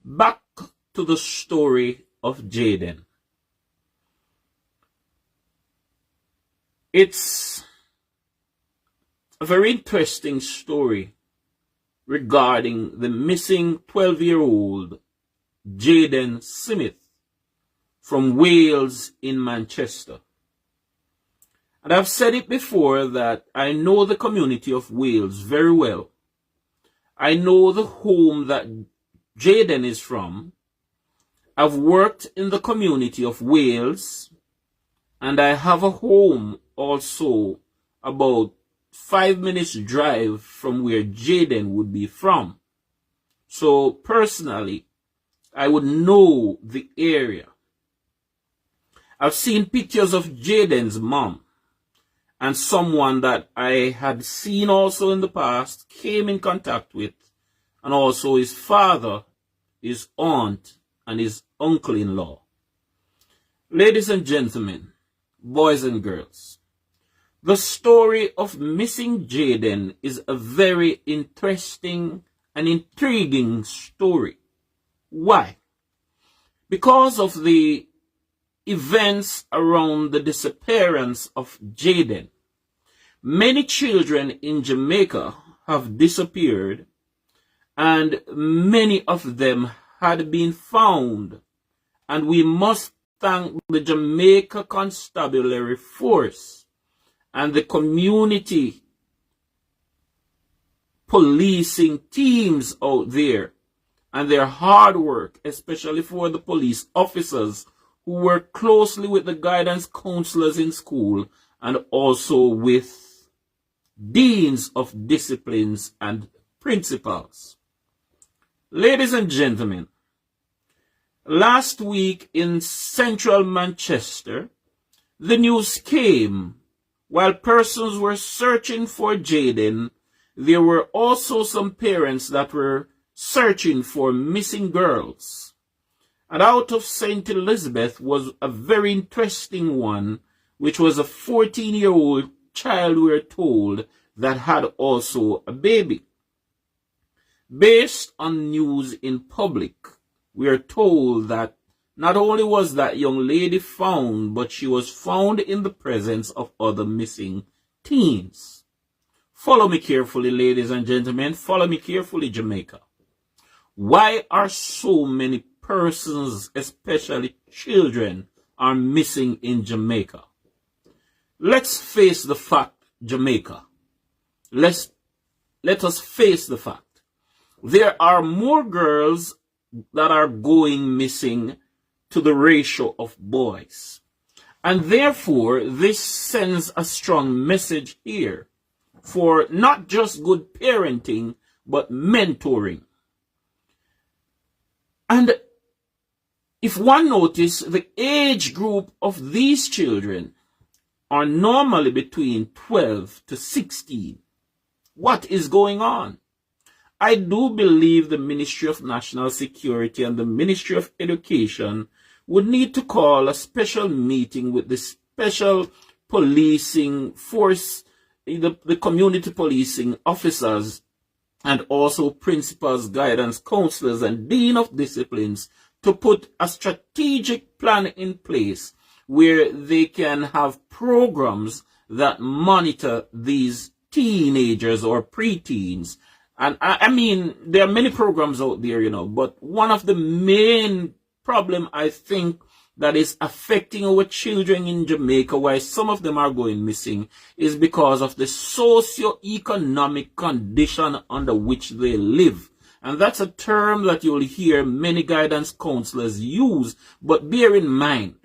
Back to the story of Jaden. It's a very interesting story regarding the missing 12-year-old Jaden Smith from Wales in Manchester. And I've said it before that I know the community of Wales very well. I know the home that Jaden is from. I've worked in the community of Wales, and I have a home also about 5 minutes drive from where Jaden would be from. So personally, I would know the area. I've seen pictures of Jaden's mom, and someone that I had seen also in the past came in contact with, and also his father, his aunt, and his uncle-in-law. Ladies and gentlemen, boys and girls, the story of missing Jaden is a very interesting and intriguing story. Why? Because of the events around the disappearance of Jaden. Many children in Jamaica have disappeared, and many of them had been found, and we must thank the Jamaica Constabulary Force and the community policing teams out there and their hard work, especially for the police officers who work closely with the guidance counselors in school and also with deans of disciplines and principals. Ladies and gentlemen, last week in central Manchester, the news came while persons were searching for Jaden, there were also some parents that were searching for missing girls. And out of St. Elizabeth was a very interesting one, which was a 14-year-old child, we are told, that had also a baby. Based on news in public, we are told that not only was that young lady found, but she was found in the presence of other missing teens. Follow me carefully, ladies and gentlemen. Follow me carefully, Jamaica. Why are so many persons, especially children, are missing in Jamaica? Let's face the fact, Jamaica. Let us face the fact. There are more girls that are going missing to the ratio of boys. And therefore, this sends a strong message here for not just good parenting, but mentoring. And if one notices, the age group of these children are normally between 12 to 16. What is going on? I do believe the Ministry of National Security and the Ministry of Education would need to call a special meeting with the special policing force, the community policing officers, and also principals, guidance counselors, and dean of disciplines to put a strategic plan in place where they can have programs that monitor these teenagers or preteens. And I mean, there are many programs out there, but one of the main problem I think that is affecting our children in Jamaica, why some of them are going missing, is because of the socio-economic condition under which they live. And that's a term that you'll hear many guidance counselors use, but bear in mind,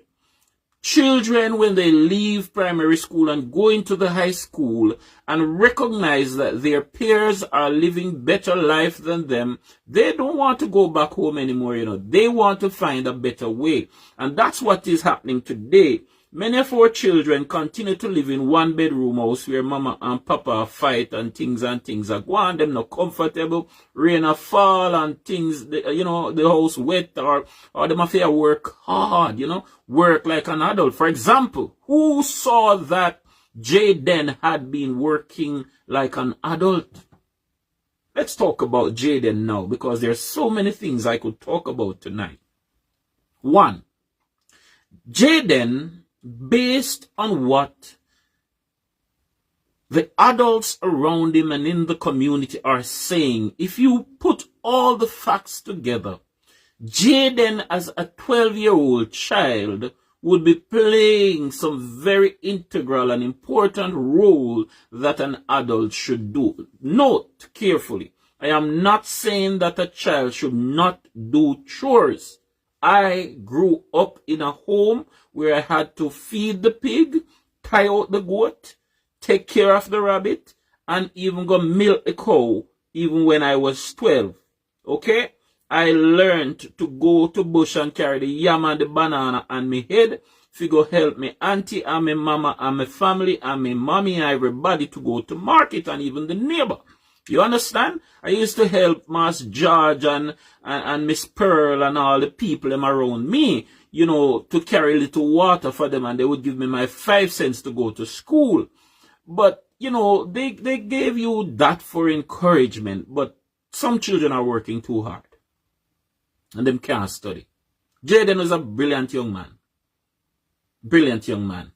children, when they leave primary school and go into the high school and recognize that their peers are living better life than them, they don't want to go back home anymore, They want to find a better way. And that's what is happening today. Many of our children continue to live in one-bedroom house where mama and papa fight and things are going. Them not comfortable, rain a fall and things, the house wet, or them have to work hard, work like an adult. For example, who saw that Jaden had been working like an adult? Let's talk about Jaden now, because there's so many things I could talk about tonight. One, Jaden, based on what the adults around him and in the community are saying, if you put all the facts together, Jaden as a 12-year-old child would be playing some very integral and important role that an adult should do. Note carefully, I am not saying that a child should not do chores. I grew up in a home where I had to feed the pig, tie out the goat, take care of the rabbit, and even go milk a cow, even when I was 12. Okay? I learned to go to bush and carry the yam and the banana on my head, go help me auntie and my mama and my family and my mommy and everybody to go to market, and even the neighbor. You understand? I used to help Master George and Miss Pearl and all the people them around me, you know, to carry a little water for them, and they would give me my 5 cents to go to school. But, you know, they gave you that for encouragement, but some children are working too hard and them can't study. Jaden was a brilliant young man. Brilliant young man.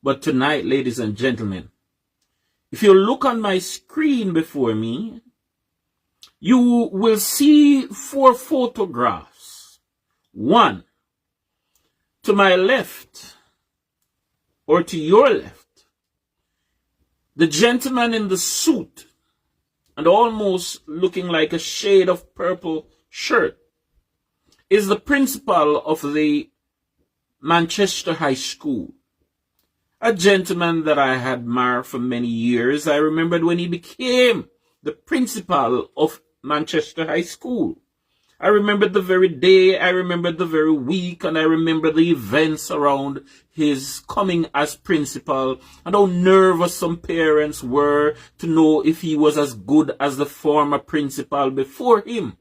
But tonight, ladies and gentlemen, if you look on my screen before me, you will see 4 photographs. One, to my left, or to your left, the gentleman in the suit and almost looking like a shade of purple shirt is the principal of the Manchester High School. A gentleman that I had admired for many years. I remembered when he became the principal of Manchester High School. I remembered the very day, I remembered the very week, and I remember the events around his coming as principal, and how nervous some parents were to know if he was as good as the former principal before him.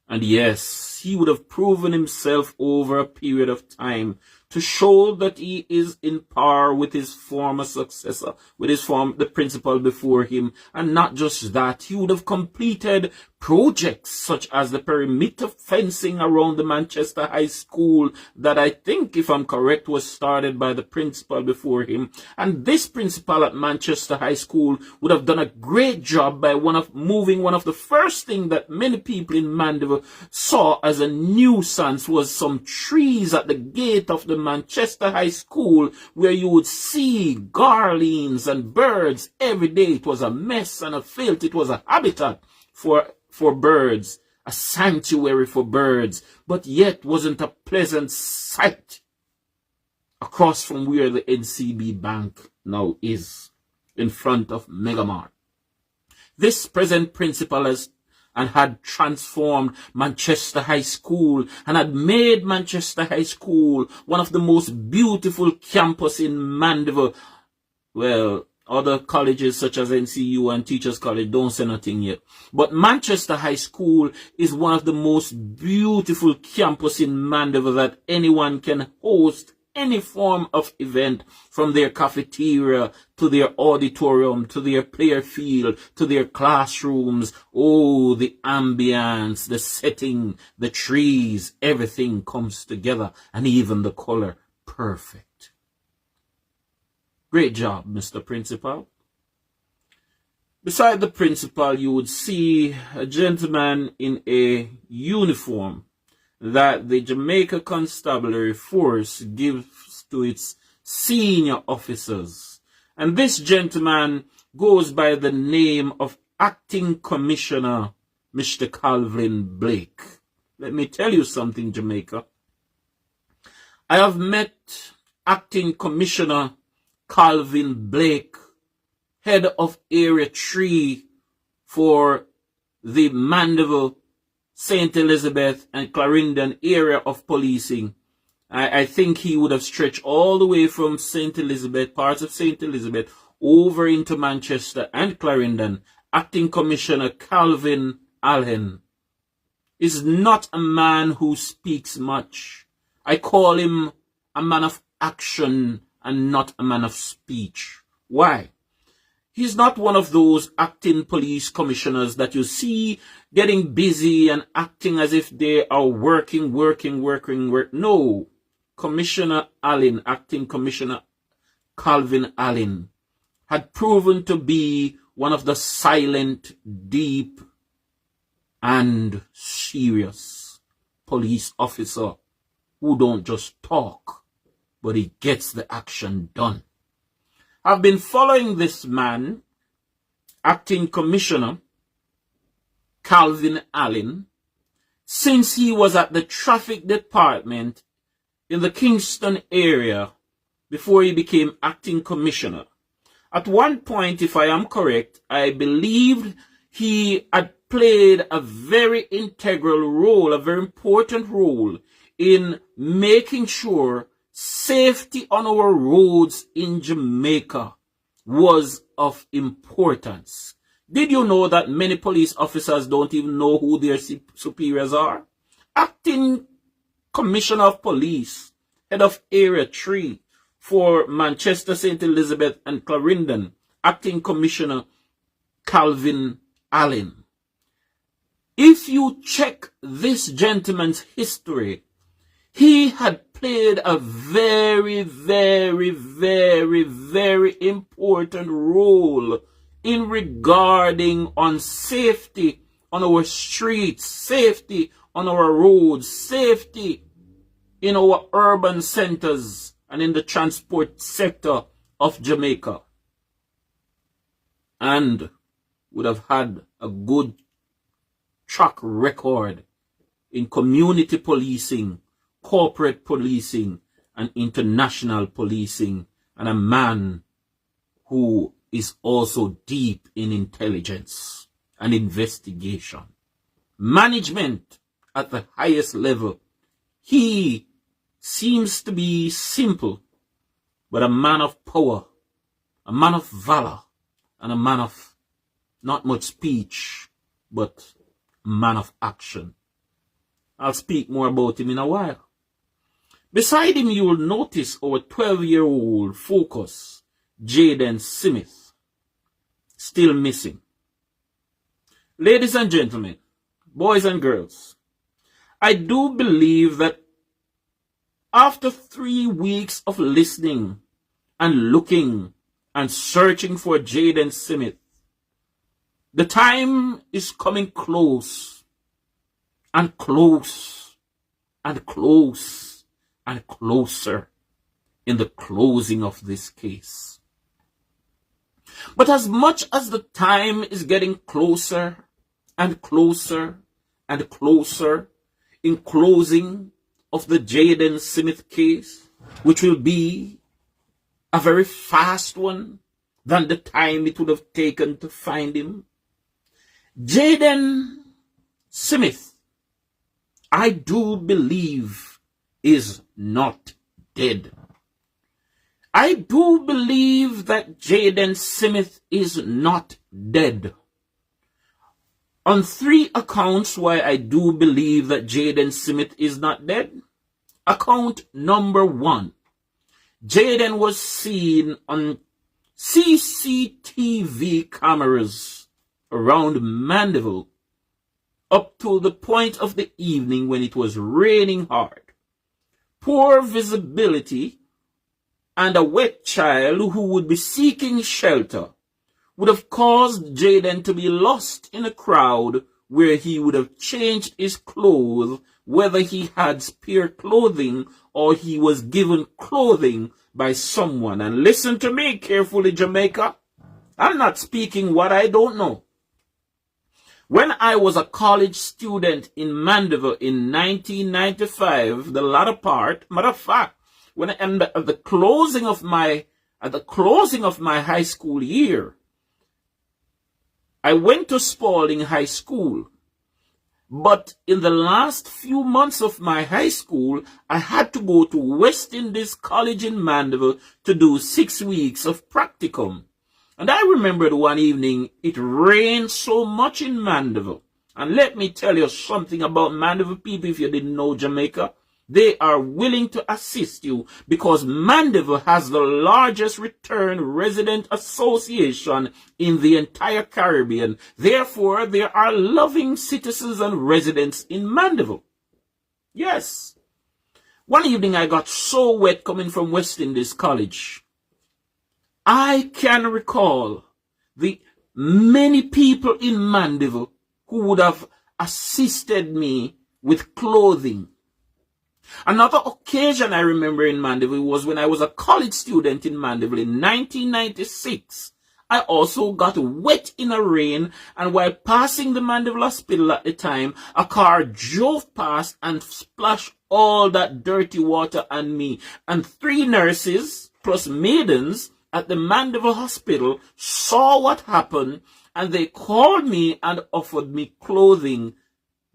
And yes, he would have proven himself over a period of time to show that he is in par with his former successor, with the principal before him. And not just that, he would have completed projects such as the perimeter fencing around the Manchester High School that I think, if I'm correct, was started by the principal before him. And this principal at Manchester High School would have done a great job by moving one of the first things that many people in Mandeville saw as a nuisance was some trees at the gate of the Manchester High School, where you would see garlands and birds every day. It was a mess and a filth. It was a habitat for birds, a sanctuary for birds, but yet wasn't a pleasant sight across from where the NCB Bank now is, in front of Megamart. This present principal had transformed Manchester High School and had made Manchester High School one of the most beautiful campus in Mandeville. Well, other colleges such as NCU and Teachers College don't say nothing yet. But Manchester High School is one of the most beautiful campus in Mandeville that anyone can host any form of event, from their cafeteria to their auditorium to their player field to their classrooms. Oh, the ambience, the setting, the trees, everything comes together, and even the color, perfect. Great job, Mr. Principal. Beside the principal, you would see a gentleman in a uniform that the Jamaica Constabulary Force gives to its senior officers. And this gentleman goes by the name of Acting Commissioner Mr. Calvin Blake. Let me tell you something, Jamaica. I have met Acting Commissioner Calvin Blake, head of Area 3 for the Mandeville, St. Elizabeth and Clarendon area of policing. I think he would have stretched all the way from St. Elizabeth, parts of St. Elizabeth, over into Manchester and Clarendon. Acting Commissioner Calvin Allen is not a man who speaks much. I call him a man of action and not a man of speech. Why? He's not one of those acting police commissioners that you see getting busy and acting as if they are working. No. Commissioner Allen, acting Commissioner Calvin Allen, had proven to be one of the silent, deep, and serious police officer who don't just talk, but he gets the action done. I've been following this man, acting Commissioner Calvin Allen, since he was at the traffic department in the Kingston area before he became acting commissioner. At one point, if I am correct, I believed he had played a very integral role, a very important role in making sure safety on our roads in Jamaica was of importance. Did you know that many police officers don't even know who their superiors are? Acting Commissioner of Police, Head of Area 3 for Manchester, St. Elizabeth and Clarendon, Acting Commissioner Calvin Allen. If you check this gentleman's history, he had played a very important role in regarding on safety on our streets, safety on our roads, safety in our urban centers and in the transport sector of Jamaica. And would have had a good track record in community policing, corporate policing, and international policing, and a man who is also deep in intelligence and investigation. Management at the highest level. He seems to be simple, but a man of power, a man of valor, and a man of not much speech, but a man of action. I'll speak more about him in a while. Beside him, you will notice our 12-year-old focus, Jaden Smith, still missing. Ladies and gentlemen, boys and girls, I do believe that after 3 weeks of listening and looking and searching for Jaden Smith, the time is coming close and close and close and closer in the closing of this case. But as much as the time is getting closer and closer and closer in closing of the Jaden Smith case, which will be a very fast one than the time it would have taken to find him, Jaden Smith, I do believe, is not dead. I do believe that Jaden Smith is not dead. On 3 accounts why I do believe that Jaden Smith is not dead. Account number 1. Jaden was seen on CCTV cameras around Mandeville up to the point of the evening when it was raining hard. Poor visibility and a wet child who would be seeking shelter would have caused Jaden to be lost in a crowd where he would have changed his clothes, whether he had spare clothing or he was given clothing by someone. And listen to me carefully, Jamaica. I'm not speaking what I don't know. When I was a college student in Mandeville in 1995, the latter part, matter of fact, when at the closing of my high school year, I went to Spalding High School. But in the last few months of my high school, I had to go to West Indies College in Mandeville to do 6 weeks of practicum. And I remembered one evening it rained so much in Mandeville. And let me tell you something about Mandeville people if you didn't know Jamaica. They are willing to assist you because Mandeville has the largest return resident association in the entire Caribbean. Therefore, there are loving citizens and residents in Mandeville. Yes. One evening I got so wet coming from West Indies College. I can recall the many people in Mandeville who would have assisted me with clothing. Another occasion I remember in Mandeville was when I was a college student in Mandeville in 1996. I also got wet in a rain, and while passing the Mandeville Hospital at the time, a car drove past and splashed all that dirty water on me. And 3 nurses plus maidens at the Mandeville Hospital saw what happened, and they called me and offered me clothing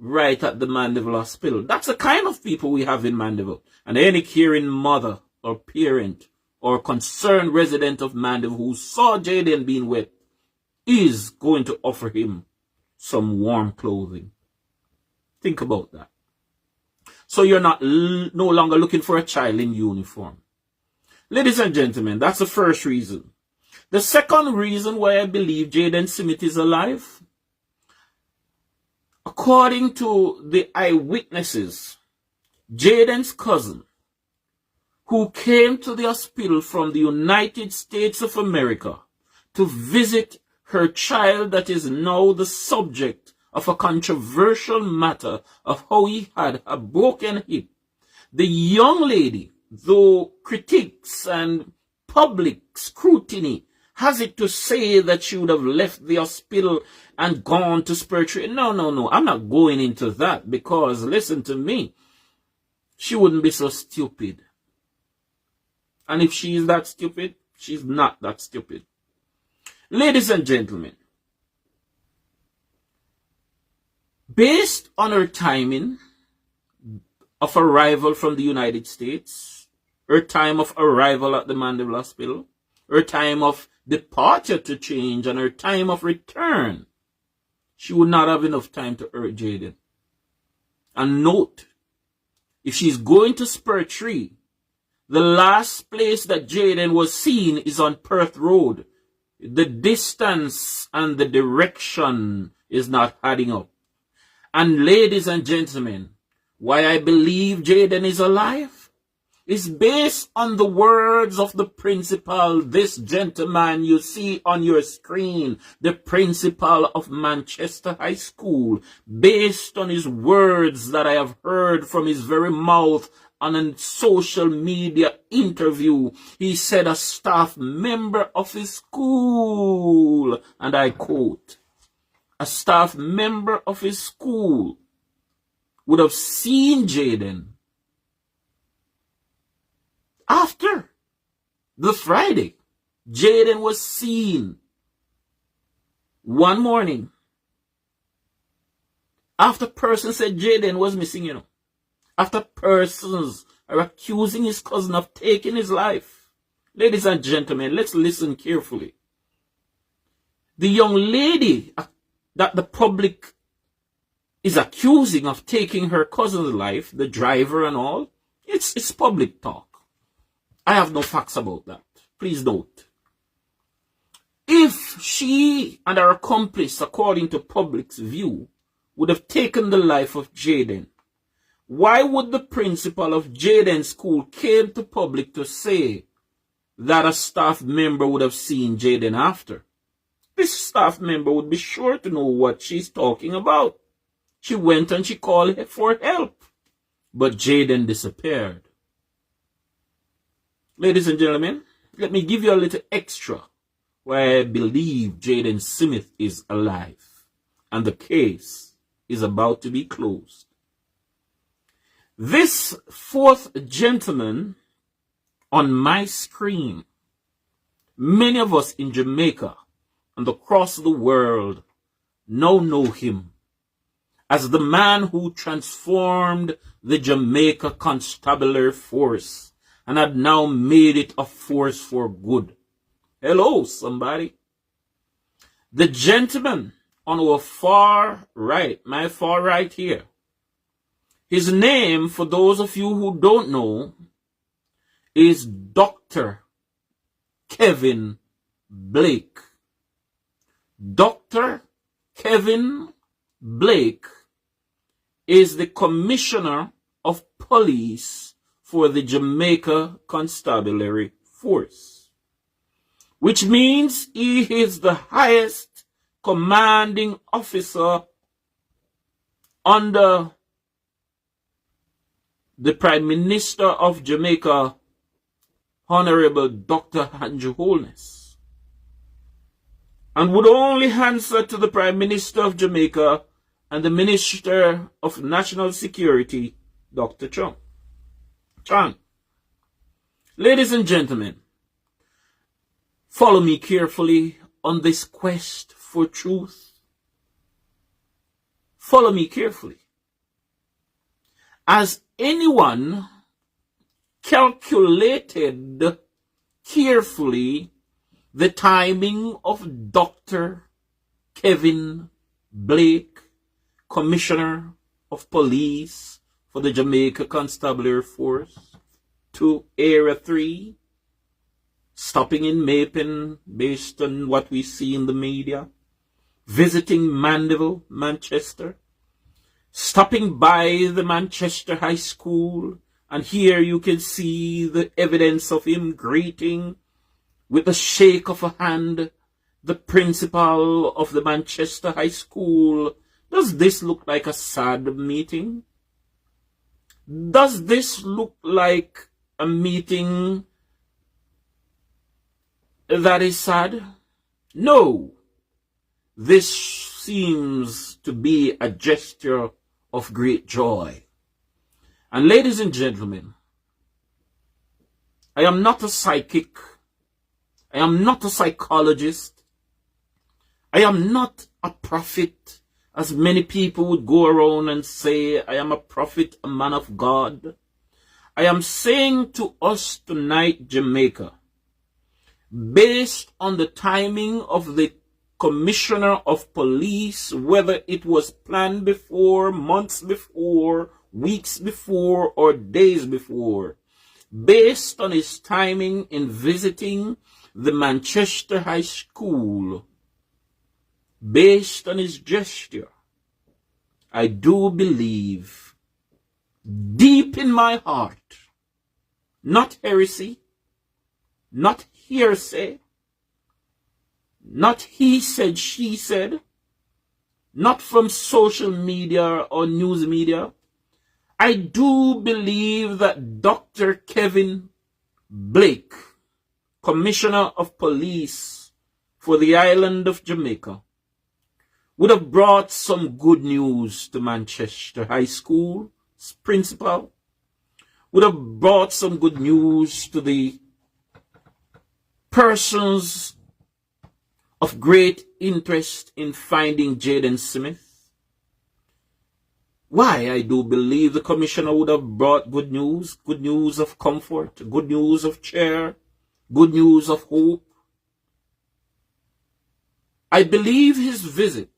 right at the Mandeville Hospital. That's the kind of people we have in Mandeville. And any caring mother or parent or concerned resident of Mandeville who saw Jaden being wet is going to offer him some warm clothing. Think about that. So you're no longer looking for a child in uniform. Ladies and gentlemen, that's the first reason. The second reason why I believe Jaden Smith is alive, according to the eyewitnesses, Jaden's cousin, who came to the hospital from the United States of America to visit her child that is now the subject of a controversial matter of how he had a broken hip. The young lady, though critics and public scrutiny has it to say that she would have left the hospital and gone to spiritual. No. I'm not going into that because, listen to me, she wouldn't be so stupid. And if she is that stupid, she's not that stupid. Ladies and gentlemen, based on her timing of arrival from the United States, her time of arrival at the Mandeville Hospital, her time of departure to change, and her time of return, she would not have enough time to hurt Jaden. And note, if she's going to Spur Tree, the last place that Jaden was seen is on Perth Road. The distance and the direction is not adding up. And ladies and gentlemen, why I believe Jaden is alive is based on the words of the principal, this gentleman you see on your screen, the principal of Manchester High School, based on his words that I have heard from his very mouth on a social media interview. He said a staff member of his school, and I quote, a staff member of his school would have seen Jaden after the Friday. Jaden was seen one morning after person said Jaden was missing, after persons are accusing his cousin of taking his life. Ladies and gentlemen, let's listen carefully. The young lady that the public is accusing of taking her cousin's life, the driver and all, it's public talk. I have no facts about that. Please note. If she and her accomplice, according to public's view, would have taken the life of Jaden, why would the principal of Jaden's school came to public to say that a staff member would have seen Jaden after? This staff member would be sure to know what she's talking about. She went and she called for help, but Jaden disappeared. Ladies and gentlemen, let me give you a little extra why I believe Jaden Smith is alive and the case is about to be closed. This fourth gentleman on my screen, many of us in Jamaica and across the world now know him as the man who transformed the Jamaica Constabulary Force and had now made it a force for good. Hello, somebody. The gentleman on our far right, my far right here, His name, for those of you who don't know, is Dr. Kevin Blake. Dr. Kevin Blake is the Commissioner of Police for the Jamaica Constabulary Force, which means he is the highest commanding officer under the Prime Minister of Jamaica, Honorable Dr. Andrew Holness, and would only answer to the Prime Minister of Jamaica and the Minister of National Security, Dr. Chang. Ladies and gentlemen, follow me carefully on this quest for truth. Follow me carefully. As anyone calculated carefully the timing of Dr. Kevin Blake, Commissioner of Police for the Jamaica Constabulary Force, to Area 3, stopping in Mapen based on what we see in the media, visiting Mandeville, Manchester, stopping by the Manchester High School, and here you can see the evidence of him greeting with a shake of a hand the principal of the Manchester High School. Does this look like a sad meeting? Does this look like a meeting that is sad? No. This seems to be a gesture of great joy. And ladies and gentlemen, I am not a psychic. I am not a psychologist. I am not a prophet, as many people would go around and say, I am a prophet, a man of God. I am saying to us tonight, Jamaica, based on the timing of the Commissioner of Police, whether it was planned before, months before, weeks before, or days before, based on his timing in visiting the Manchester High School, based on his gesture, I do believe deep in my heart, not heresy, not hearsay, not he said, she said, not from social media or news media. I do believe that Dr. Kevin Blake, Commissioner of Police for the island of Jamaica, would have brought some good news to Manchester High School's principal, would have brought some good news to the persons of great interest in finding Jaden Smith. Why? I do believe the commissioner would have brought good news of comfort, good news of cheer, good news of hope. I believe his visit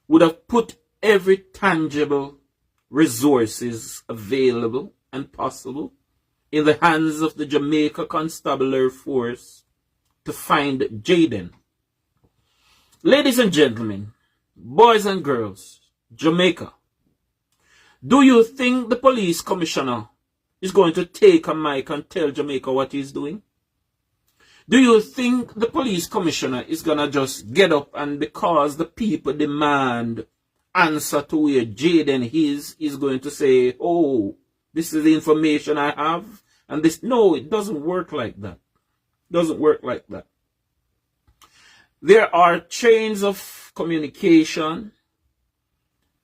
would have put every tangible resources available and possible in the hands of the Jamaica Constabulary Force to find Jaden. Ladies and gentlemen, boys and girls, Jamaica, do you think the police commissioner is going to take a mic and tell Jamaica what he's doing? Do you think the police commissioner is going to just get up and because the people demand answer to where Jaden is going to say, oh, this is the information I have, and this? No, it doesn't work like that. It doesn't work like that. There are chains of communication,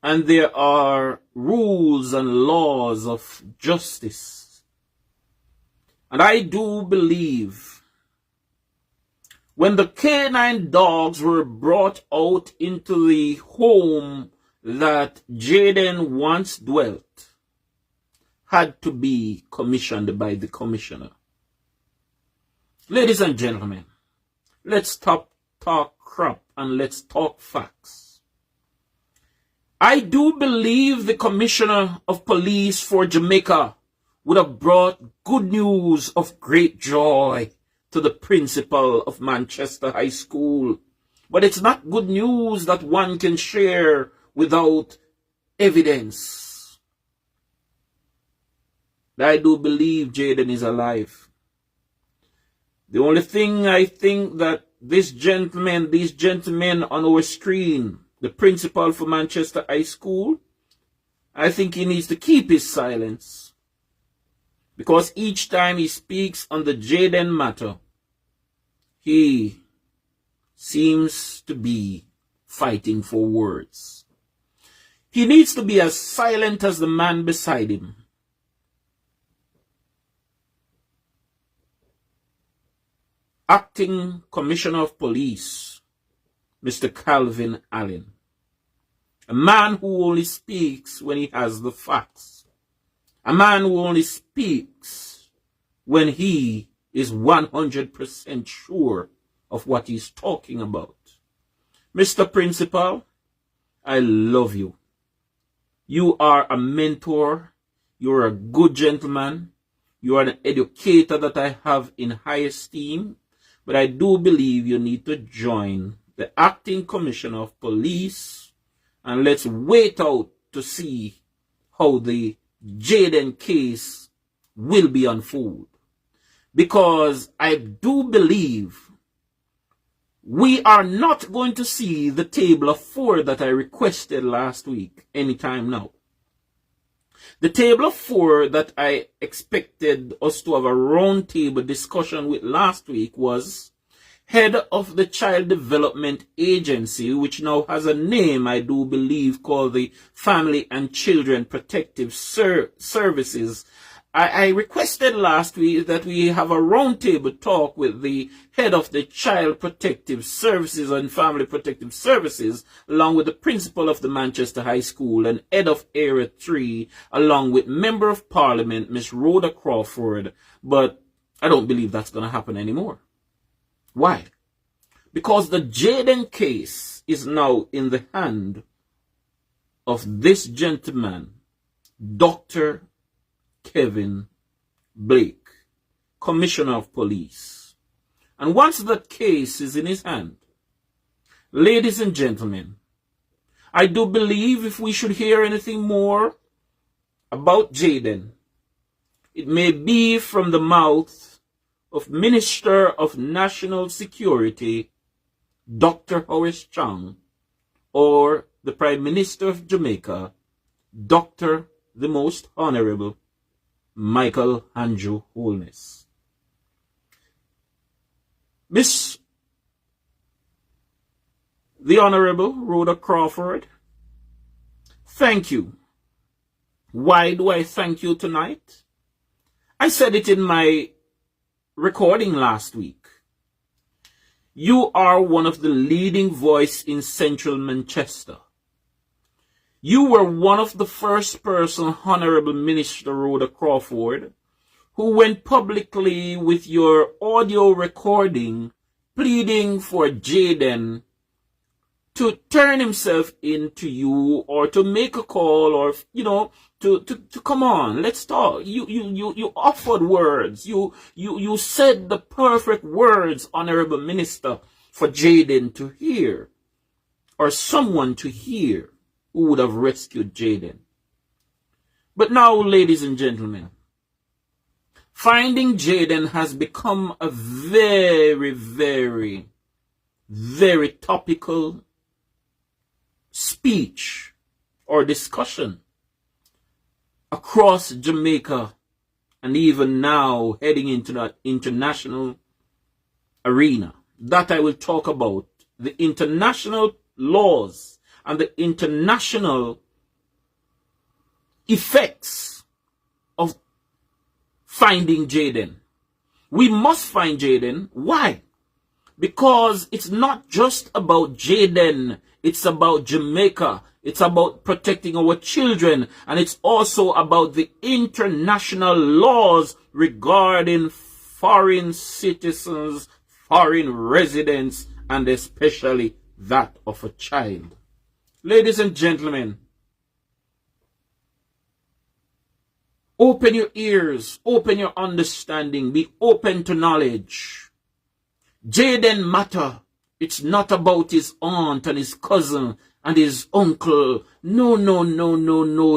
and there are rules and laws of justice. And I do believe when the canine dogs were brought out into the home that Jaden once dwelt, had to be commissioned by the commissioner. Ladies and gentlemen, let's stop talk crap and let's talk facts. I do believe the Commissioner of Police for Jamaica would have brought good news of great joy to the principal of Manchester High School. But it's not good news that one can share without evidence. I do believe Jaden is alive. The only thing I think that these gentlemen on our screen, the principal for Manchester High School, I think he needs to keep his silence. Because each time he speaks on the Jaden matter, he seems to be fighting for words. He needs to be as silent as the man beside him. Acting Commissioner of Police, Mr. Calvin Allen. A man who only speaks when he has the facts. A man who only speaks when he is 100% sure of what he's talking about. Mr. Principal, I love you. You are a mentor. You're a good gentleman. You are an educator that I have in high esteem. But I do believe you need to join the Acting Commissioner of Police, and let's wait out to see how the Jaden case will be unfolded. Because I do believe we are not going to see the table of 4 that I requested last week anytime now. The table of 4 that I expected us to have a round table discussion with last week was head of the Child Development Agency, which now has a name, I do believe, called the Family and Children Protective Services. I requested last week that we have a roundtable talk with the head of the Child Protective Services and Family Protective Services, along with the principal of the Manchester High School and head of Area 3, along with Member of Parliament, Miss Rhoda Crawford. But I don't believe that's going to happen anymore. Why? Because the Jaden case is now in the hand of this gentleman, Dr. Kevin Blake, Commissioner of Police. And once that case is in his hand, ladies and gentlemen, I do believe if we should hear anything more about Jaden, it may be from the mouth of Minister of National Security, Dr. Horace Chang, or the Prime Minister of Jamaica, Dr. the Most Honorable Michael Andrew Holness. Miss the Honorable Rhoda Crawford, thank you. Why do I thank you tonight? I said it in my recording last week. You are one of the leading voice in Central Manchester. You were one of the first person, Honorable Minister Rhoda Crawford, who went publicly with your audio recording pleading for Jaden to turn himself into you, or to make a call, or, you know, to come on, let's talk. You offered words. You said the perfect words, Honorable Minister, for Jaden to hear, or someone to hear, who would have rescued Jaden. But now, ladies and gentlemen, finding Jaden has become a very, very, very topical speech or discussion across Jamaica, and even now heading into the international arena. That I will talk about, the international laws and the international effects of finding Jaden. We must find Jaden. Why? Because it's not just about Jaden. It's about Jamaica. It's about protecting our children. And it's also about the international laws regarding foreign citizens, foreign residents, and especially that of a child. Ladies and gentlemen, Open your ears, open your understanding, be open to knowledge. Jaden matter. It's not about his aunt and his cousin and his uncle. No.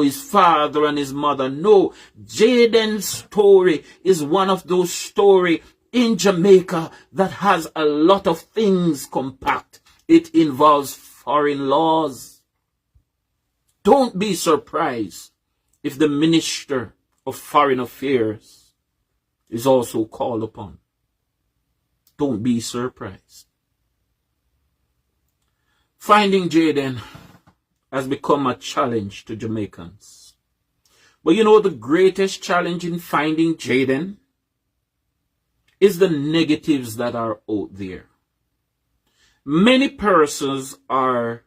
His father and his mother. No. Jaden's story is one of those stories in Jamaica that has a lot of things compact. It involves foreign laws. Don't be surprised if the Minister of Foreign Affairs is also called upon. Don't be surprised. Finding Jaden has become a challenge to Jamaicans. But you know the greatest challenge in finding Jaden is the negatives that are out there. Many persons are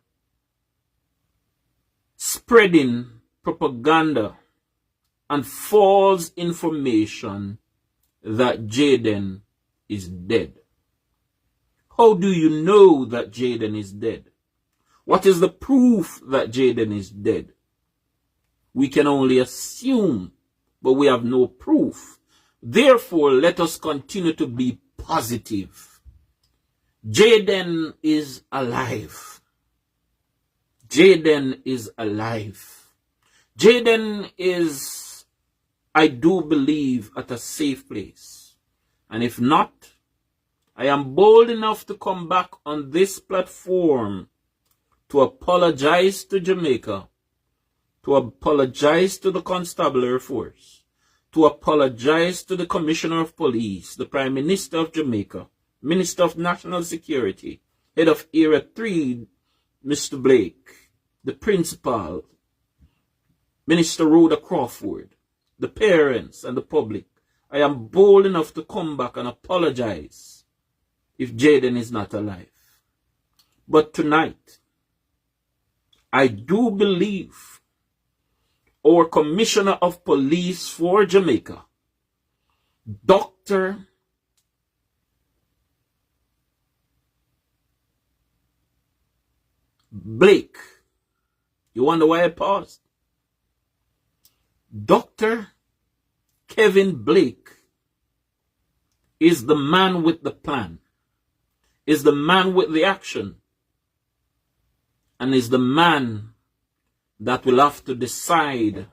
spreading propaganda and false information that Jaden is dead. How do you know that Jaden is dead? What is the proof that Jaden is dead? We can only assume, but we have no proof. Therefore, let us continue to be positive. Jaden is alive. Jaden is alive. Jaden is, I do believe, at a safe place. And if not, I am bold enough to come back on this platform to apologize to Jamaica, to apologize to the Constabulary Force, to apologize to the Commissioner of Police, the Prime Minister of Jamaica, Minister of National Security, Head of Area 3, Mr. Blake, the Principal, Minister Rhoda Crawford, the parents and the public. I am bold enough to come back and apologize if Jaden is not alive. But tonight, I do believe our Commissioner of Police for Jamaica, Dr. Blake. You wonder why I paused? Dr. Kevin Blake is the man with the plan, is the man with the action, and is the man that will have to decide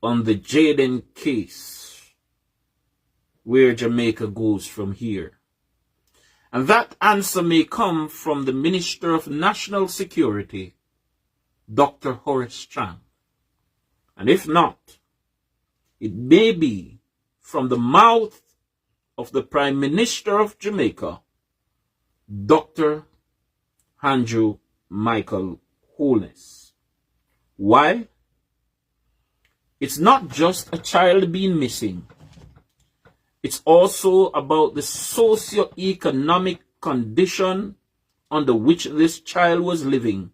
on the Jaden case, where Jamaica goes from here. And that answer may come from the Minister of National Security, Dr. Horace Chang. And if not, it may be from the mouth of the Prime Minister of Jamaica, Dr. Andrew Michael Holness. Why? It's not just a child being missing. It's also about the socio-economic condition under which this child was living.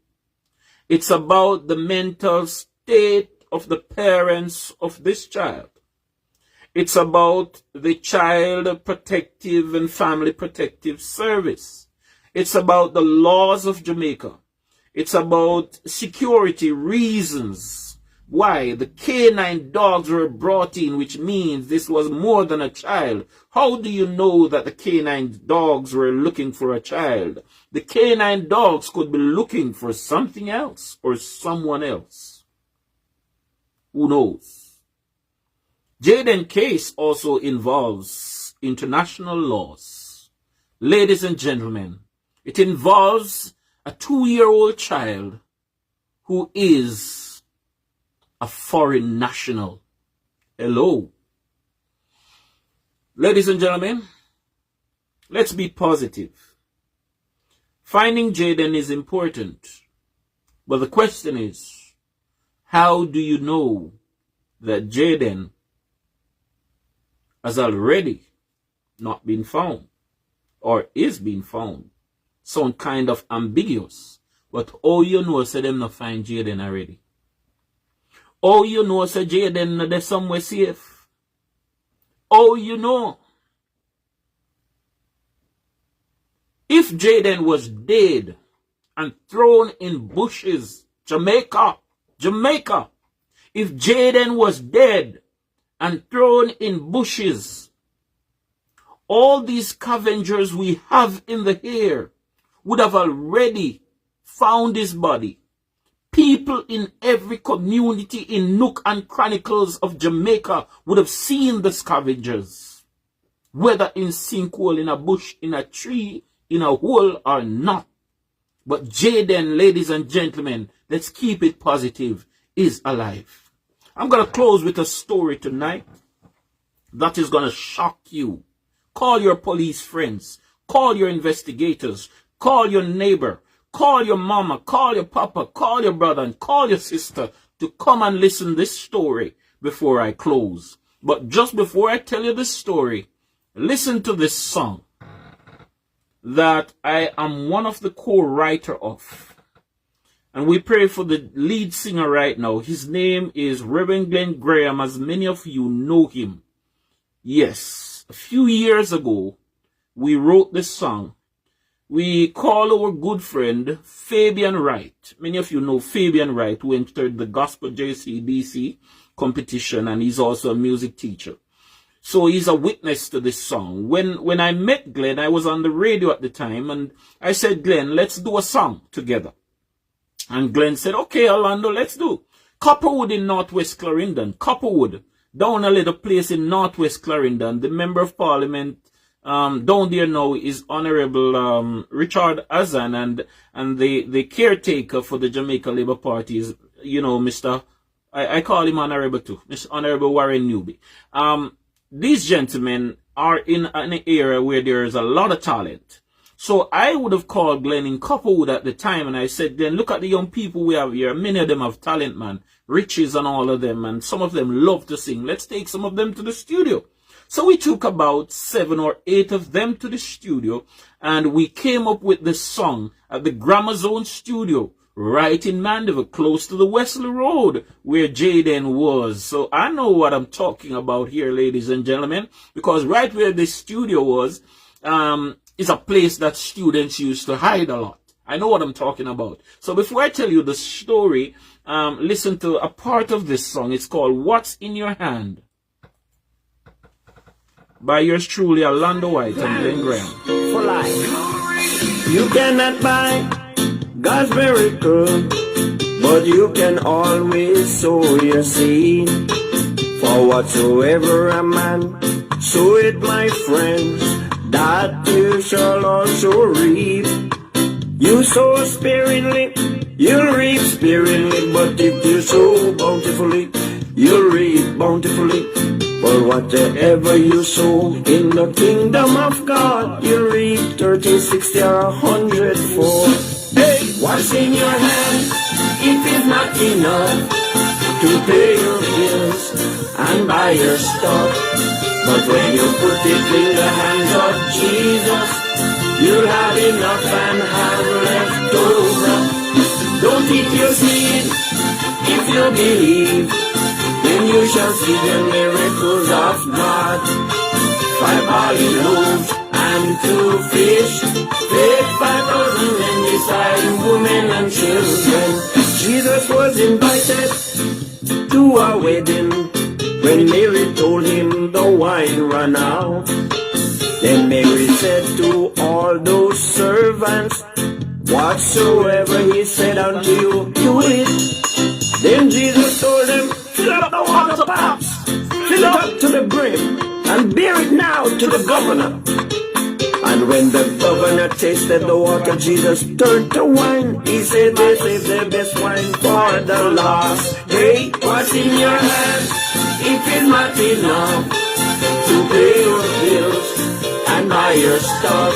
It's about the mental state of the parents of this child. It's about the Child Protective and Family Protective Service. It's about the laws of Jamaica. It's about security reasons why the canine dogs were brought in, which means this was more than a child. How do you know that the canine dogs were looking for a child? The canine dogs could be looking for something else or someone else. Who knows? Jaden case also involves international laws. Ladies and gentlemen, it involves a 2-year-old child who is a foreign national. Hello. Ladies and gentlemen, let's be positive. Finding Jaden is important. But the question is, how do you know that Jaden has already not been found or is being found? Sound kind of ambiguous. But all you know say them not find Jaden already. All you know say Jaden they're somewhere safe. All you know. If Jaden was dead and thrown in bushes, Jamaica, If Jaden was dead and thrown in bushes, all these scavengers we have in the air would have already found his body. People in every community in nook and chronicles of Jamaica would have seen the scavengers, whether in sinkhole, in a bush, in a tree, in a hole or not. But Jaden, ladies and gentlemen, let's keep it positive, is alive. I'm going to close with a story tonight that is going to shock you. Call your police friends, call your investigators, call your neighbor, call your mama, call your papa, call your brother, and call your sister to come and listen to this story before I close. But just before I tell you this story, listen to this song that I am one of the co-writer of. And we pray for the lead singer right now. His name is Reverend Glenn Graham, as many of you know him. Yes, a few years ago, we wrote this song. We call our good friend Fabian Wright. Many of you know Fabian Wright, who entered the Gospel JCDC competition, and he's also a music teacher. So he's a witness to this song. When I met Glenn, I was on the radio at the time, and I said, Glenn, let's do a song together. And Glenn said, okay, Orlando, let's do. Copperwood in Northwest Clarendon. Copperwood, down a little place in Northwest Clarendon. The Member of Parliament down there now is Honorable Richard Azan, and the caretaker for the Jamaica Labour Party is, you know, I call him Honorable too, Mr. Honorable Warren Newby. These gentlemen are in an area where there is a lot of talent. So I would have called Glenn in Copperwood at the time, and I said, Glenn, look at the young people we have here. Many of them have talent, man. Riches and all of them, and some of them love to sing. Let's take some of them to the studio. So we took about 7 or 8 of them to the studio, and we came up with this song at the Grammar Zone studio, right in Mandeville, close to the Wesley Road, where Jaden was. So I know what I'm talking about here, ladies and gentlemen, because right where this studio was, is a place that students used to hide a lot. I know what I'm talking about. So before I tell you the story, listen to a part of this song. It's called What's in Your Hand, by yours truly, Orlando White and Glenn Graham. For life. You cannot buy God's miracle, but you can always sow your seed. For whatsoever a man sow it, my friends, that you shall also reap. You sow sparingly, you'll reap sparingly, but if you sow bountifully, you'll reap bountifully. For whatever you sow in the kingdom of God, you reap 30, 60, or 100-fold. Hey, what's in your hand? If it's not enough to pay your bills and buy your stuff, but when you put it in the hands of Jesus, you'll have enough and have left over. Don't eat your seed if you believe, then you shall see the miracles of God. 5 barley loaves and 2 fish, fed 5,000 men beside women and children. Jesus was invited to a wedding when Mary told him the wine ran out. Then Mary said to all those servants, whatsoever he said unto you, do it. Then Jesus told them, fill up the water pots, fill it up to the brim, and bear it now to the governor. And when the governor tasted the water, Jesus turned to wine. He said, they saved the best wine for the last. Hey, what's in your hand? If it's not enough to pay your bills and buy your stuff,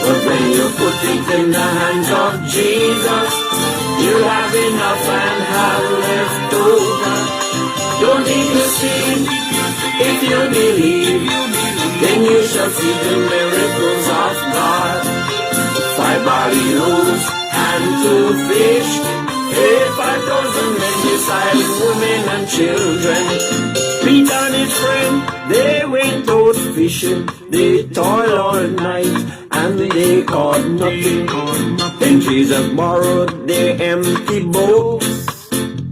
but when you put it in the hands of Jesus, you'll have enough and have left over. Don't eat the seed if you believe, then you shall see the miracles of God. 5 barley loaves and 2 fish, 5,000 men beside women and children. Peter and his friend, they went out fishing. They toiled all night and they caught nothing. Then Jesus borrowed their empty boats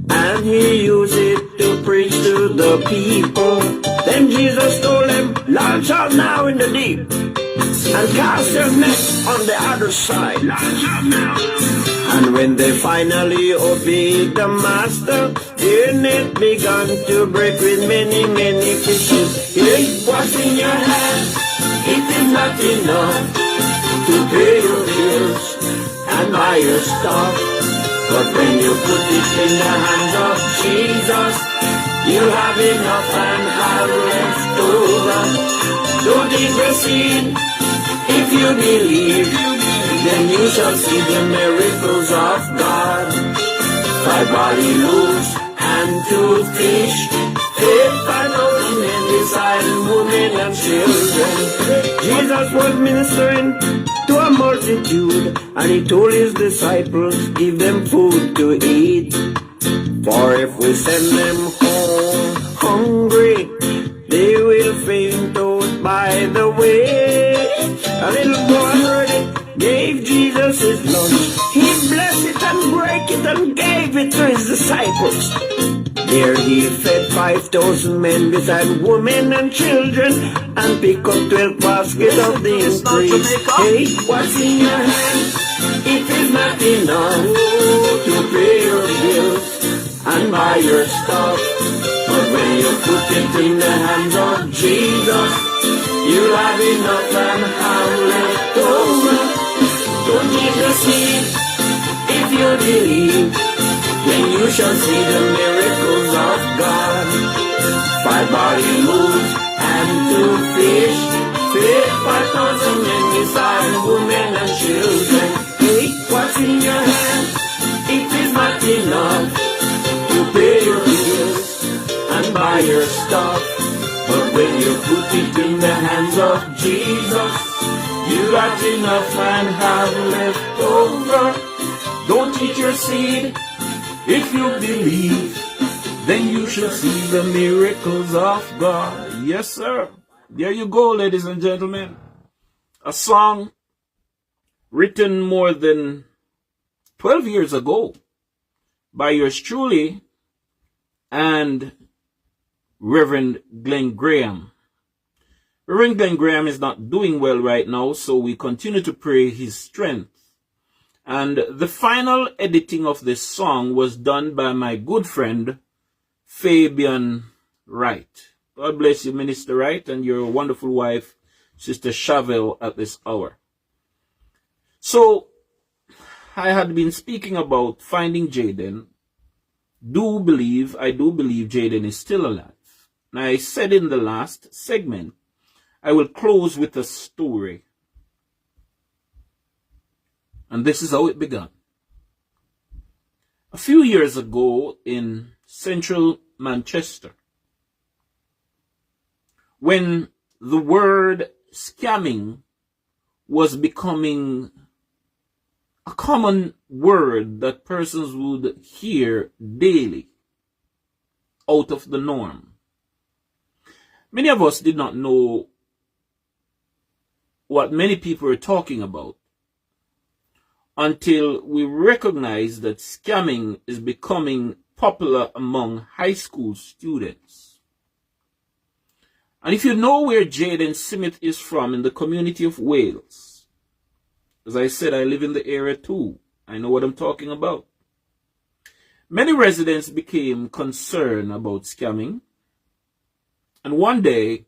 and he used it preach to the people. Then Jesus told them, launch out now in the deep and cast their net on the other side. Launch out now. And when they finally obeyed the master, their net began to break with many, many fishes. Here's what's in your hand. It is not enough to pay your bills and buy your stuff. But when you put it in the hands of Jesus, you'll have enough and have left over. Don't intercede. If you believe, then you shall see the miracles of God. 5 barley loaves and 2 fish, fed 5,000 men beside women and children. Jesus was ministering to a multitude, and he told his disciples, give them food to eat. For if we send them home hungry, they will faint out by the way. A little boy heard it, gave Jesus his lunch. He blessed it and broke it and gave it to his disciples. There he fed 5,000 men beside women and children, and picked up 12 baskets of the increase. Hey, what's in your hand? It is not enough to pay your bills and buy your stuff. But when you put it in the hands of Jesus, you'll have enough and have left over. Don't intercede. If you believe, then you shall see the miracles of God. 5 barley loaves and 2 fish, fed 5,000 men beside women and children. Hey, what's in your hand? It is not enough to pay your bills and buy your stuff. But when you put it in the hands of Jesus, you got enough and have left over. Don't eat your seed. If you believe, then you shall see the miracles of God. Yes, sir. There you go, ladies and gentlemen. A song written more than 12 years ago by yours truly and Reverend Glenn Graham. Reverend Glenn Graham is not doing well right now, so we continue to pray his strength. And the final editing of this song was done by my good friend, Fabian Wright. God bless you, Minister Wright, and your wonderful wife, Sister Chevelle, at this hour. So, I had been speaking about finding Jaden. I do believe Jaden is still alive. And I said in the last segment, I will close with a story. And this is how it began. A few years ago in central Manchester, when the word scamming was becoming a common word that persons would hear daily, out of the norm. Many of us did not know what many people were talking about until we recognized that scamming is becoming popular among high school students. And if you know where Jaden Smith is from in the community of Wales, as I said, I live in the area too. I know what I'm talking about. Many residents became concerned about scamming. And one day,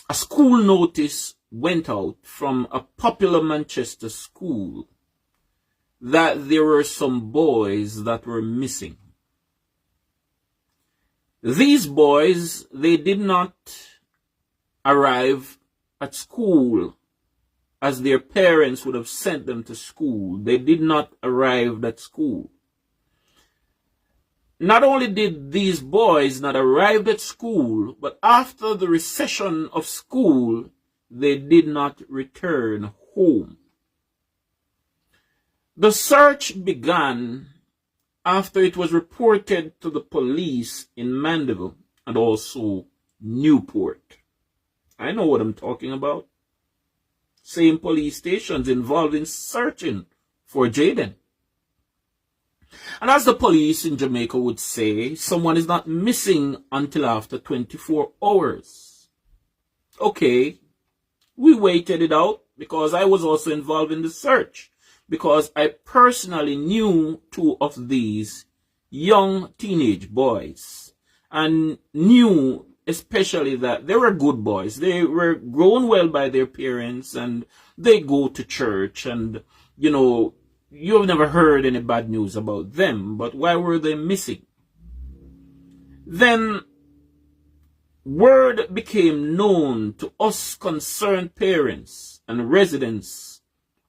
a school notice went out from a popular Manchester school that there were some boys that were missing. These boys, they did not arrive at school as their parents would have sent them to school. They did not arrive at school. Not only did these boys not arrive at school, but after the recession of school, they did not return home. The search began after it was reported to the police in Mandeville and also Newport. I know what I'm talking about. Same police stations involved in searching for Jaden. And as the police in Jamaica would say, someone is not missing until after 24 hours. Okay, we waited it out because I was also involved in the search, because I personally knew two of these young teenage boys and knew especially that they were good boys. They were grown well by their parents and they go to church, and you've never heard any bad news about them. But why were they missing? Then word became known to us concerned parents and residents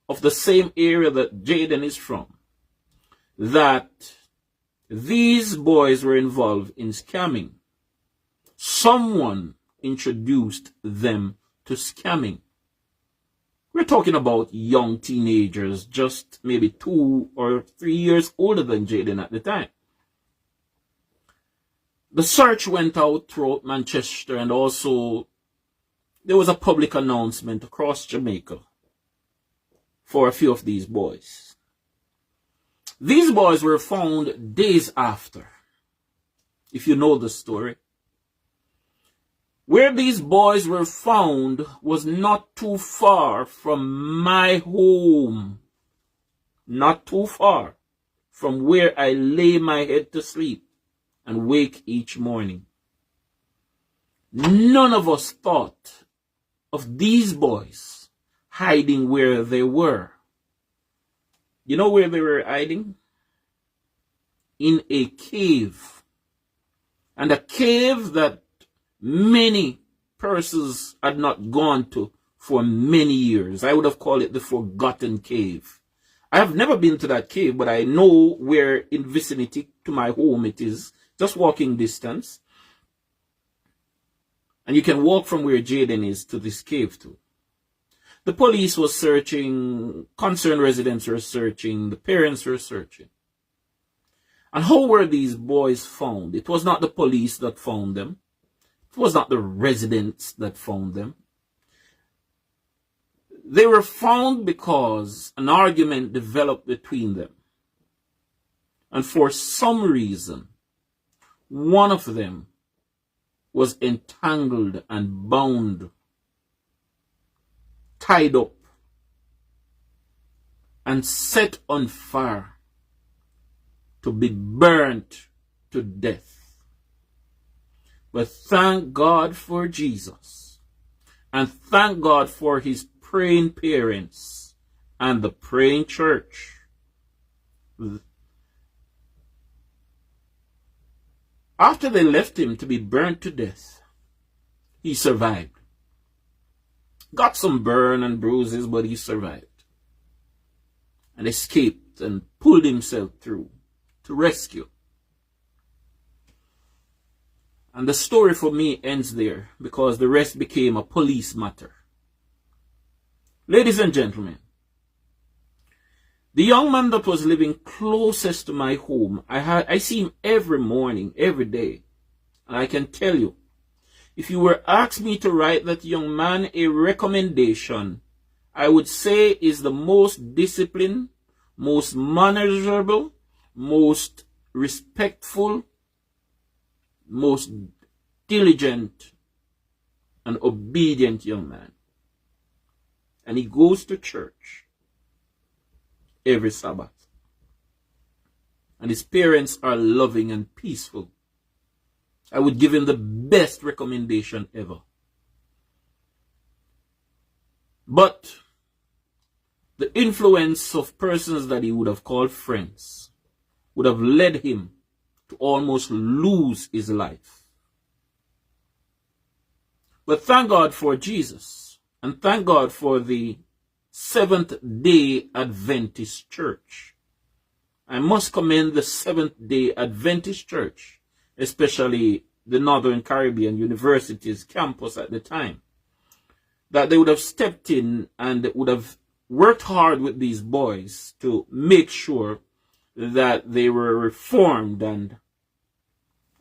of the same area that Jaden is from, that these boys were involved in scamming. Someone introduced them to scamming. We're talking about young teenagers, just maybe 2 or 3 years older than Jaden at the time. The search went out throughout Manchester, and also there was a public announcement across Jamaica for a few of these boys. These boys were found days after, if you know the story. Where these boys were found was not too far from my home. Not too far from where I lay my head to sleep and wake each morning. None of us thought of these boys hiding where they were. You know where they were hiding? In a cave. And a cave that many persons had not gone to for many years. I would have called it the Forgotten Cave. I have never been to that cave, but I know where in vicinity to my home it is, just walking distance. And you can walk from where Jaden is to this cave too. The police was searching, concerned residents were searching, the parents were searching. And how were these boys found? It was not the police that found them. It was not the residents that found them. They were found because an argument developed between them. And for some reason, one of them was entangled and bound, tied up, and set on fire to be burnt to death. But thank God for Jesus, and thank God for his praying parents and the praying church. After they left him to be burnt to death, he survived. Got some burn and bruises, but he survived and escaped and pulled himself through to rescue. And the story for me ends there, because the rest became a police matter. Ladies and gentlemen, the young man that was living closest to my home, I see him every morning, every day. And I can tell you, if you were asked me to write that young man a recommendation, I would say is the most disciplined, most manageable, most respectful, most diligent and obedient young man. And he goes to church every Sabbath. And his parents are loving and peaceful. I would give him the best recommendation ever. But the influence of persons that he would have called friends would have led him to almost lose his life. But thank God for Jesus, and thank God for the Seventh-day Adventist Church. I must commend the Seventh-day Adventist Church, especially the Northern Caribbean University's campus at the time, that they would have stepped in and would have worked hard with these boys to make sure that they were reformed and,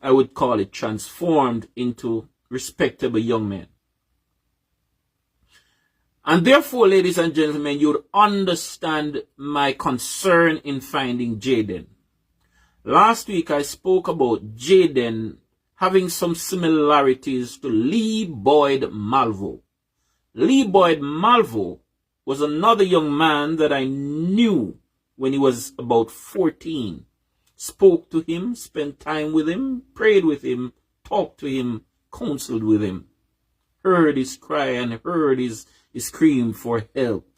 I would call it, transformed into respectable young men. And therefore, ladies and gentlemen, you would understand my concern in finding Jaden. Last week I spoke about Jaden having some similarities to Lee Boyd Malvo. Lee Boyd Malvo was another young man that I knew when he was about 14. Spoke to him, spent time with him, prayed with him, talked to him, counseled with him. Heard his cry and heard his scream for help,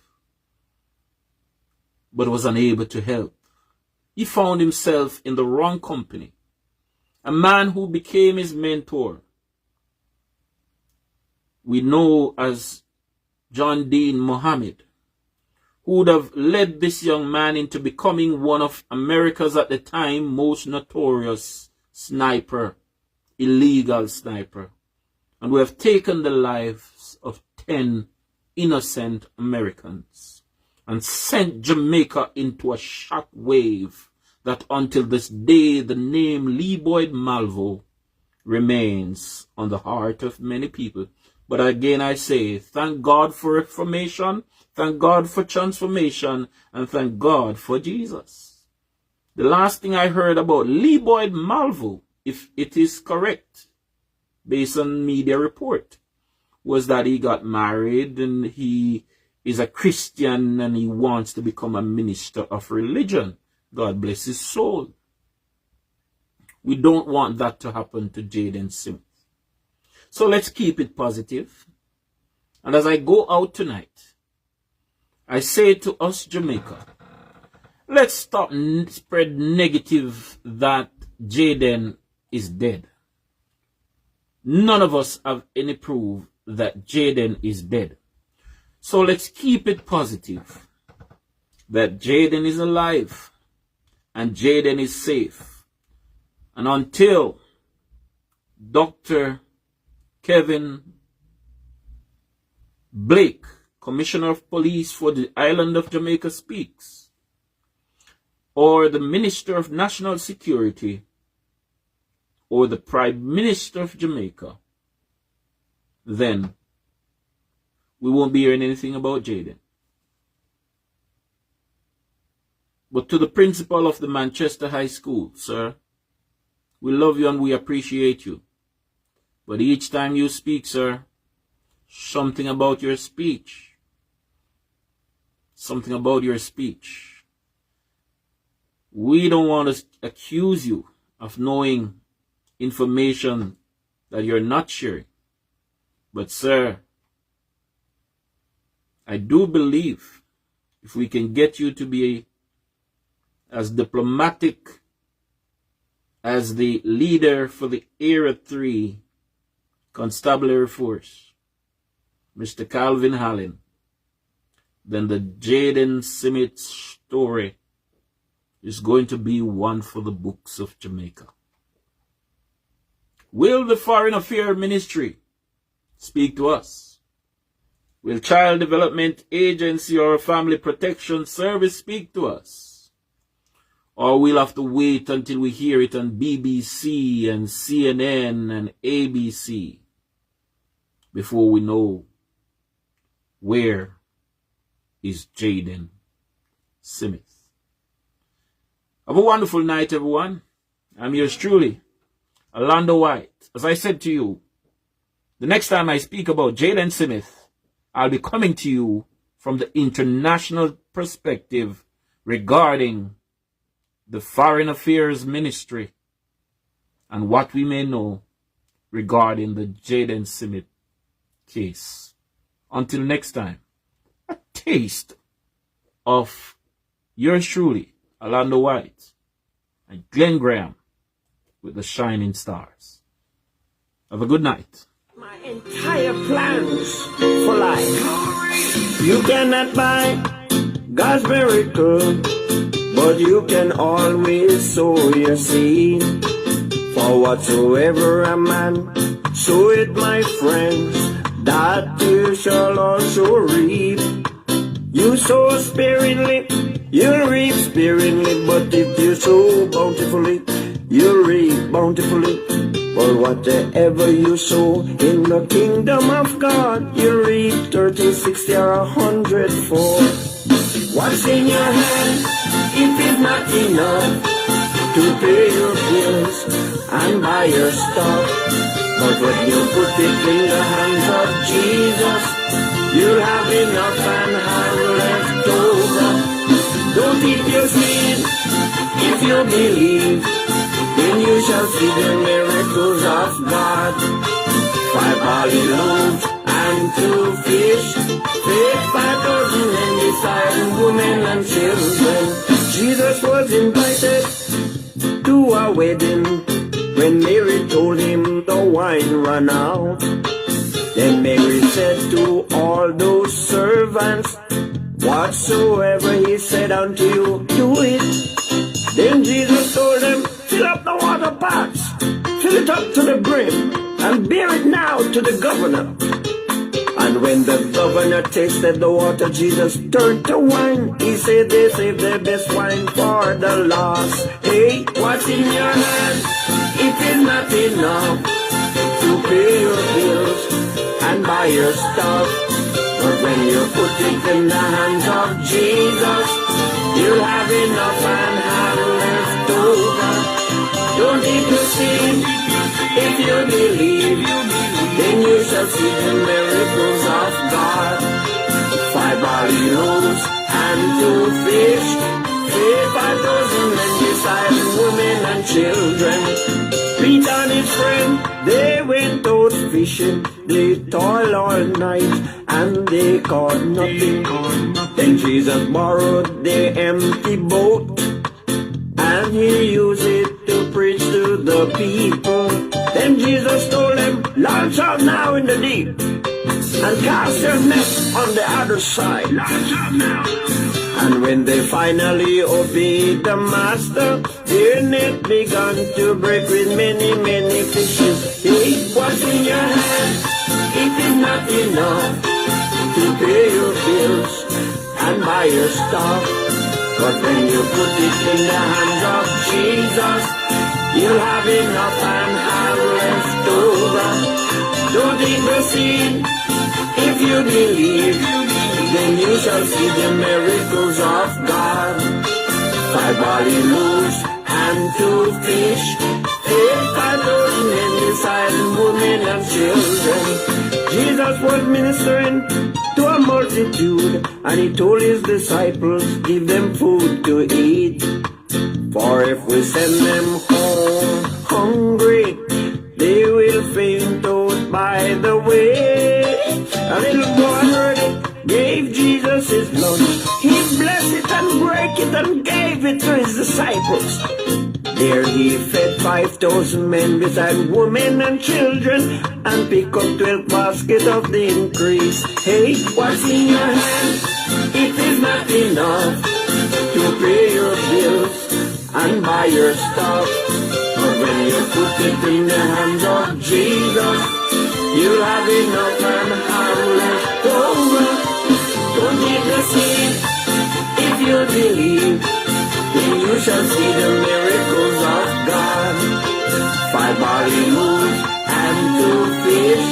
but was unable to help. He found himself in the wrong company. A man who became his mentor, we know as John Dean Mohammed, who would have led this young man into becoming one of America's at the time most notorious sniper, illegal sniper, and would have taken the lives of 10 innocent Americans and sent Jamaica into a shock wave that until this day the name Lee Boyd Malvo remains on the heart of many people. But again I say, thank God for reformation, thank God for transformation, and thank God for Jesus. The last thing I heard about Lee Boyd Malvo, if it is correct, based on media report, was that he got married and he is a Christian and he wants to become a minister of religion. God bless his soul. We don't want that to happen to Jaden Smith. So let's keep it positive. And as I go out tonight, I say to us Jamaica, let's stop spread negative that Jaden is dead. None of us have any proof that Jaden is dead. So let's keep it positive that Jaden is alive and Jaden is safe. And until Dr. Kevin Blake, Commissioner of Police for the island of Jamaica, speaks, or the Minister of National Security, or the Prime Minister of Jamaica, then we won't be hearing anything about Jaden. But to the principal of the Manchester High School, sir, we love you and we appreciate you. But each time you speak, sir, something about your speech, we don't want to accuse you of knowing information that you're not sharing. But sir, I do believe if we can get you to be as diplomatic as the leader for the Era 3 Constabulary Force, Mr. Calvin Hallen, then the Jaden Smith story is going to be one for the books of Jamaica. Will the Foreign Affairs Ministry speak to us? Will Child Development Agency or Family Protection Service speak to us? Or we'll have to wait until we hear it on BBC and CNN and ABC before we know where is Jaden Smith. Have a wonderful night, everyone. I'm yours truly, Orlando White. As I said to you, the next time I speak about Jaden Smith, I'll be coming to you from the international perspective regarding the Foreign Affairs Ministry and what we may know regarding the Jaden Smith case. Until next time, a taste of yours truly, Orlando White and Glenn Graham with the Shining Stars. Have a good night. My entire plans for life. You cannot buy God's miracle, but you can always sow your seed. For whatsoever a man soweth, my friends, that you shall also reap. You sow sparingly, you'll reap sparingly, but if you sow bountifully, you'll reap bountifully. For whatever you sow in the kingdom of God, you reap 30, 60, or 100-fold. What's in your hand, if it's not enough, to pay your bills and buy your stuff. But when you put it in the hands of Jesus, you'll have enough and have left over. Don't eat your sin if you believe, then you shall see the miracles of God. 5 barley loaves and 2 fish, fed 5,000 men beside women and children. Jesus was invited to a wedding when Mary told him the wine ran out. Then Mary said to all those servants, whatsoever he said unto you, do it. Then Jesus told them, fill up the water pots, fill it up to the brim, and bear it now to the governor. And when the governor tasted the water, Jesus turned to wine. He said they saved their best wine for the last. Hey, what's in your hand? It is not enough to pay your bills and buy your stuff. But when you put it in the hands of Jesus, you'll have enough and have left over. Don't need to sin if you believe, then you shall see the miracles of God. 5 barley loaves and 2 fish, fed 5,000 men beside women and children. Peter and his friend, they went out fishing. They toiled all night and they caught nothing. Then Jesus borrowed their empty boat and he used it to preach to the people. Then Jesus told them, launch out now in the deep and cast your net on the other side. Launch out now. And when they finally obeyed the master, their net began to break with many, many fishes. Hey, what's in your hand? It is not enough to pay your bills and buy your stuff. But when you put it in the hands of Jesus, you'll have enough and have left over. Don't eat the seed if you believe, then you shall see the miracles of God. 5 barley loaves and 2 fish, fed 5,000 men beside women and children. Jesus was ministering to a multitude, and he told his disciples, give them food to eat. For if we send them home hungry, they will faint out by the way. A little boy heard it, gave Jesus his lunch. He blessed it and broke it and gave it to his disciples. There he fed 5,000 men beside women and children, and picked up 12 baskets of the increase. Hey, what's in your hand? It is not enough to pay your bills and buy your stuff. But when you put it in the hands of Jesus, you'll have enough and have left over. Don't need the seed if you believe, then you shall see the miracles of God. 5 barley loaves and 2 fish,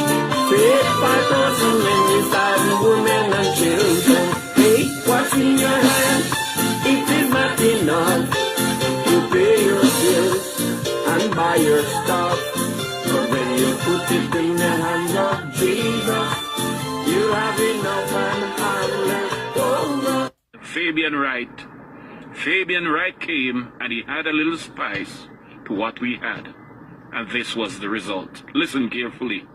fed 5,000 men beside women and children. Hey, what's in your hand? It is not enough to pay your bills and buy your stuff. But when you put it in the hands of Jesus, you have enough and have left over. Fabian Wright came and he had a little spice to what we had. And this was the result. Listen carefully.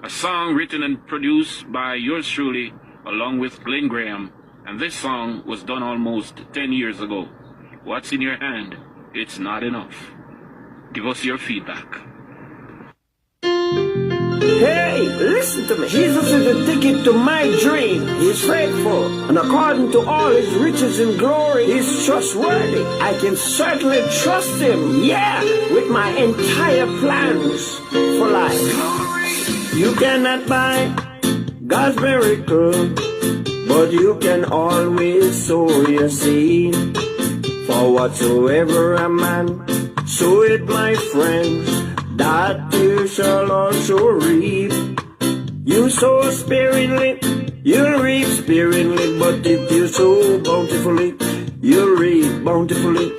A song written and produced by yours truly, along with Glenn Graham. And this song was done almost 10 years ago. What's in your hand? It's not enough. Give us your feedback. Hey, listen to me. Jesus is the ticket to my dream. He's faithful, and according to all his riches and glory, he's trustworthy. I can certainly trust him, yeah, with my entire plans for life. You cannot buy God's miracle, but you can always sow your seed. For whatsoever a man sow it, my friends, that you shall also reap. You sow sparingly, you'll reap sparingly, but if you sow bountifully, you'll reap bountifully.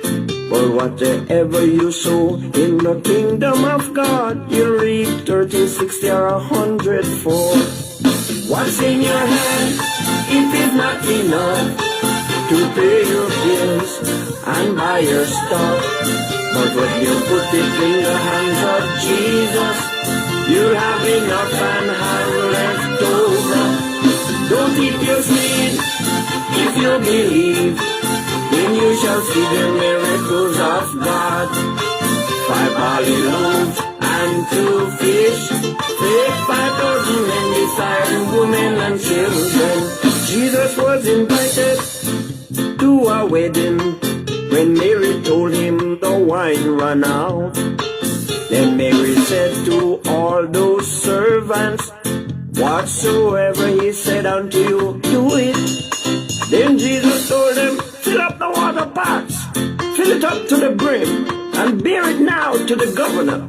But whatever you sow in the kingdom of God, you'll reap 30, 60, or 100-fold. What's in your hand, if it's not enough to pay your bills and buy your stuff, but when you put it in the hands of Jesus, you'll have enough and have left over. Don't eat your sin if you believe, then you shall see the miracles of God. 5 barley loaves and 2 fish, fed 5,000 men beside women and children. Jesus was invited to a wedding when Mary told him the wine ran out. Then Mary said to all those servants, whatsoever he said unto you, do it. Then Jesus told them, fill up the water pots, fill it up to the brim, and bear it now to the governor.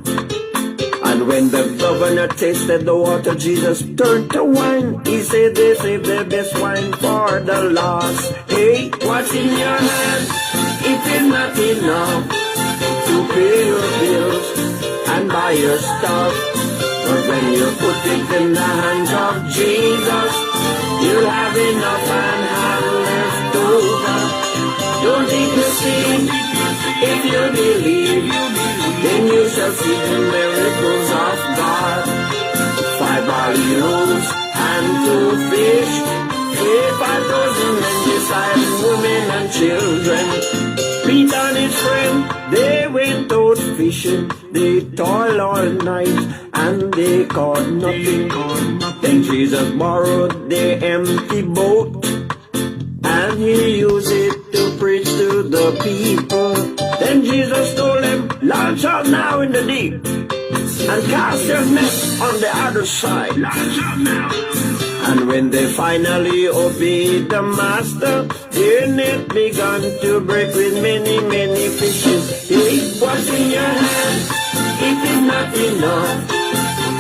And when the governor tasted the water Jesus turned to wine, he said they saved the best wine for the last. Hey, what's in your hand? If it's not enough to pay your bills and buy your stuff, but when you put it in the hands of Jesus, you'll have enough and have left over. Don't eat the sin if you believe, then you shall see the miracles of God. 5 barley loaves and 2 fish, fed 5,000 men beside women and children. Peter and his friend, they went out fishing. They toiled all night and they caught nothing. Then Jesus borrowed their empty boat and he used it to preach to the people. Then Jesus told them, launch out now in the deep and cast your net on the other side. Launch out now. And when they finally obeyed the master, their net began to break with many, many fishes. Hey, what's in your hand? It is not enough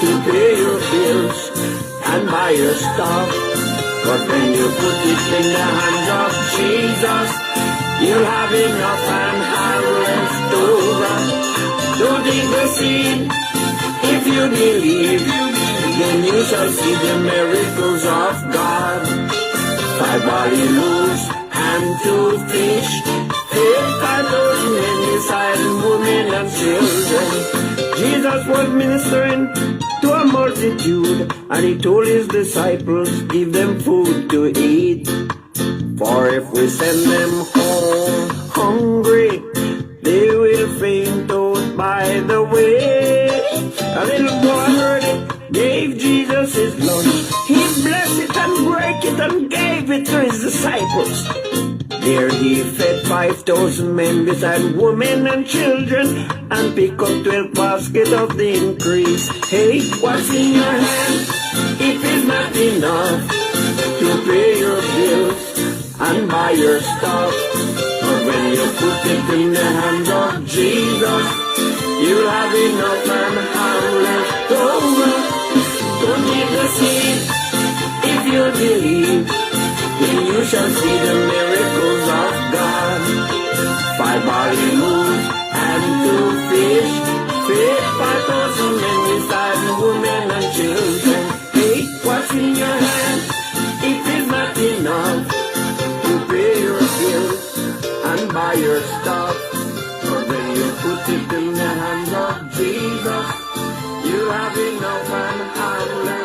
to pay your bills and buy your stuff. But when you put it in the hands of Jesus, you'll have enough and have left over. Don't eat the seed if you believe, then you shall see the miracles of God. 5 barley loaves and 2 fish, fed 5,000 men beside women and children. Jesus was ministering to a multitude, and he told his disciples, give them food to eat. For if we send them home hungry, they will faint out by the way. A little boy heard it, gave Jesus his lunch. He blessed it and broke it and gave it to his disciples. There he fed 5,000 men beside women and children, and picked up 12 baskets of the increase. Hey, what's in your hand? If it's not enough to pay your bills and buy your stuff, but when you put it in the hands of Jesus, you'll have enough and have left over. Don't need the seed if you believe, then you shall see the miracles of God. 5 barley loaves and 2 fish, fed 5,000 men beside women and children. Hey, what's in your hand? If it's not enough to pay your bills and buy your stuff, but when you put it in the hands of Jesus, you have enough and have left.